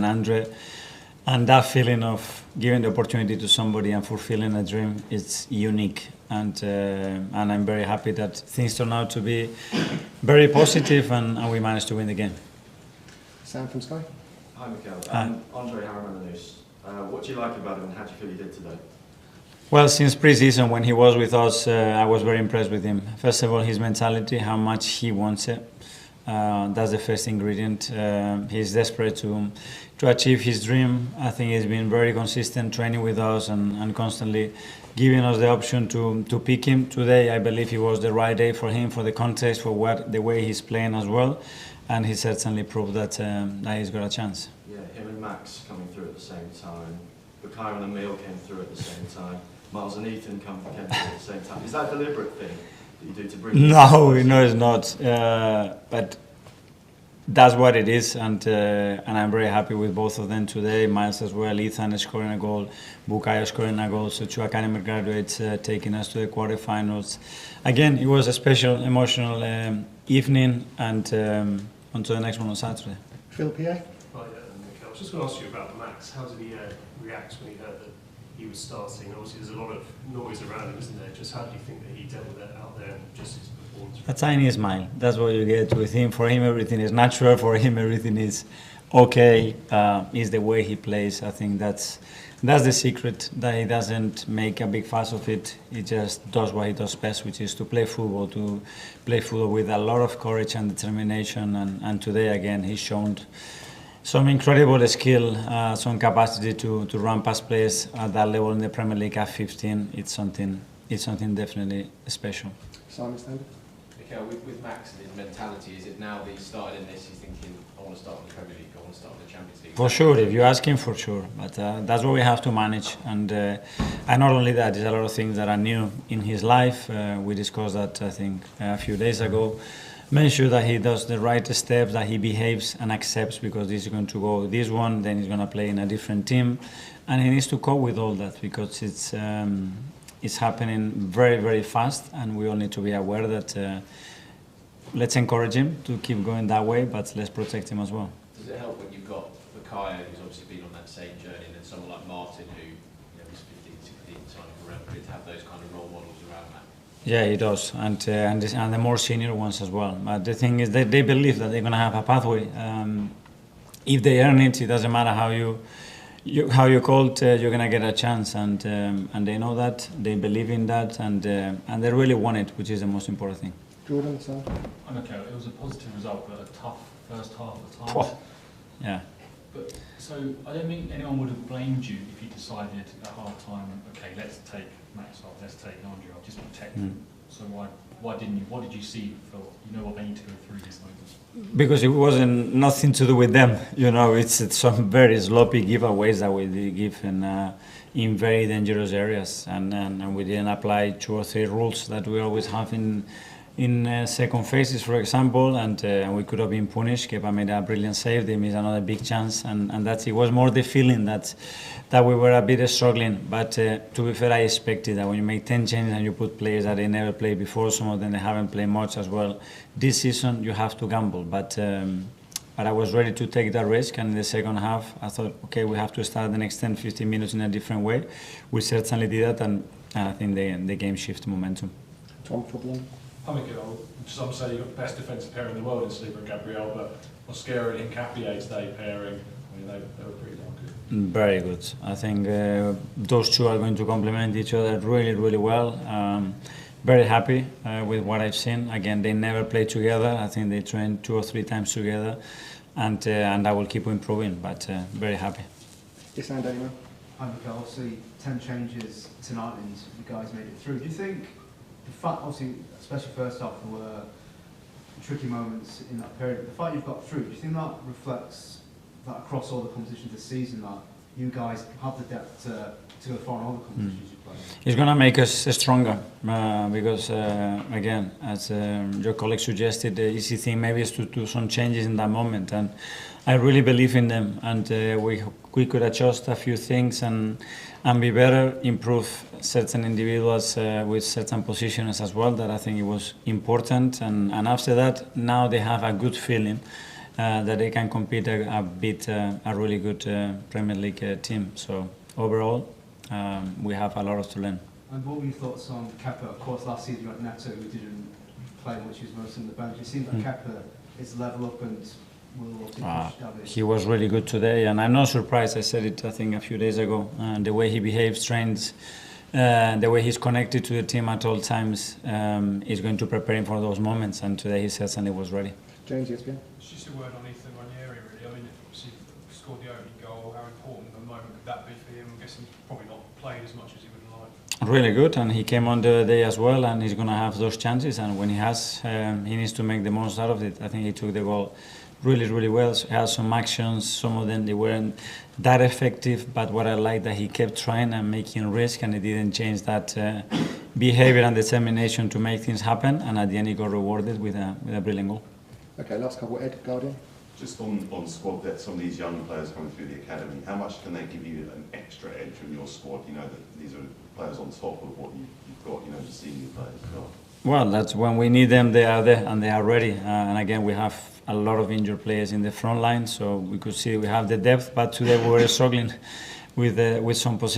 and Andre. And that feeling of giving the opportunity to somebody and fulfilling a dream is unique. And I'm very happy that things turn out to be very positive and we managed to win the game. Sam from Sky. Hi, Mikel. Andre Harriman-Manous. What do you like about him and how do you feel he did today? Well, since pre-season when he was with us, I was very impressed with him. First of all, his mentality, how much he wants it. That's the first ingredient. He's desperate to achieve his dream. I think he's been very consistent training with us and constantly giving us the option to pick him. Today, I believe it was the right day for him, for the context, for the way he's playing as well. And he certainly proved that he's got a chance. Yeah, him and Max coming through at the same time. Bukayo and Emil came through at the same time. Miles and Ethan came through at the same time. Is that a deliberate thing that you do to bring? No, it's not. But that's what it is, and I'm very happy with both of them today. Miles as well, Ethan is scoring a goal, Bukayo scoring a goal. So two academy graduates taking us to the quarterfinals. Again, it was a special, emotional evening, and on to the next one on Saturday. Phil PA. Hi, Mikel. I was just going to ask you about Max. How did he react when he heard that he was starting? Obviously, there's a lot of noise around him, isn't there? Just how do you think that he dealt with it out there and just his performance? A tiny smile. That's what you get with him. For him, everything is natural. For him, everything is okay. Is the way he plays. I think that's the secret. That he doesn't make a big fuss of it. He just does what he does best, which is to play football. To play football with a lot of courage and determination. And today, again, he's shown some incredible skill, some capacity to run past players at that level in the Premier League at 15. It's something definitely special. Simon Standard. Mikel, with Max and his mentality, is it now that he's started in this, he's thinking, I want to start in the Premier League, I want to start in the Champions League? For sure, if you ask him, for sure. But that's what we have to manage. And not only that, there's a lot of things that are new in his life. We discussed that, I think, a few days ago. Make sure that he does the right steps, that he behaves and accepts, because this is going to go this one, then he's going to play in a different team. And he needs to cope with all that, because it's happening very, very fast, and we all need to be aware that let's encourage him to keep going that way, but let's protect him as well. Does it help when you've got Bukayo, who's obviously been on that same journey, and then someone like Martin, who is 15, 16, signing for Real Madrid, to have those kind of role models around that? Yeah, he does, and the more senior ones as well. But the thing is that they believe that they're going to have a pathway. If they earn it, it doesn't matter how you called, you're going to get a chance, and they know that, they believe in that, and they really want it, which is the most important thing. Jordan, Sam. Okay, it was a positive result, but a tough first half at times. Pwah. Yeah. But so I don't think anyone would have blamed you if you decided at half time, okay, let's take Max off, let's take Andre off, just protect him. So why didn't you? What did you see? You know what they need to go through these moments? Because it wasn't nothing to do with them. You know, it's some very sloppy giveaways that we give in very dangerous areas, and we didn't apply 2 or 3 rules that we always have in second phases, for example, and we could have been punished. Kepa made a brilliant save, they missed another big chance, and that's it. Was more the feeling that we were a bit struggling. But to be fair, I expected that when you make 10 changes and you put players that they never played before, some of them they haven't played much as well. This season you have to gamble, but I was ready to take that risk, and in the second half I thought, okay, we have to start the next 10-15 minutes in a different way. We certainly did that, and I think the game shifted momentum. Tom Football. Hi, Mikel. Some say you've got the best defensive pair in the world in Saliba and Gabriel, but Mosquera and Nkapie today pairing, I mean, they were pretty darn good. Very good. I think those two are going to complement each other really, really well. Very happy with what I've seen. Again, they never played together. I think they trained 2 or 3 times together, and I will keep improving, but very happy. Yes, and Daniel. Hi, Mikel. Obviously, 10 changes tonight and you guys made it through. Do you think, obviously, especially first half, there were tricky moments in that period, but the fact you've got through, do you think that reflects that across all the competitions this season, that you guys have the depth to go far in all the competitions you play? It's going to make us stronger because, again, as your colleague suggested, the easy thing maybe is to do some changes in that moment, and I really believe in them, and we could adjust a few things and be better, improve certain individuals with certain positions as well, that I think it was important, and after that, now they have a good feeling. that they can compete beat a really good Premier League team. So overall, we have a lot to learn. And what were your thoughts on Kepa? Of course, last season you had Neto, who didn't play much, he was mostly on the bench. It seems like Kepa is level up and will push David. He was really good today, and I'm not surprised. I said it, I think, a few days ago. The way he behaves, trains, the way he's connected to the team at all times is going to prepare him for those moments, and today he certainly was ready. James, ESPN. It's just a word on Ethan Ranieri, really. I mean, obviously scored the opening goal. How important at the moment could that be for him? I'm guessing he's probably not played as much as he would like. Really good, and he came on the day as well, and he's going to have those chances, and when he has, he needs to make the most out of it. I think he took the goal really well. So he had some actions, some of them they weren't that effective, but what I like that he kept trying and making risk, and he didn't change that behavior and determination to make things happen, and at the end he got rewarded with a brilliant goal. Okay, last couple. Ed, Guardian. Just on squad depth, some of these young players coming through the academy, how much can they give you an extra edge in your squad? You know that these are players on top of what you've got, you know, the senior players as well. Well, that's when we need them, they are there and they are ready. And again, we have a lot of injured players in the front line, so we could see we have the depth, but today we were struggling with some positions.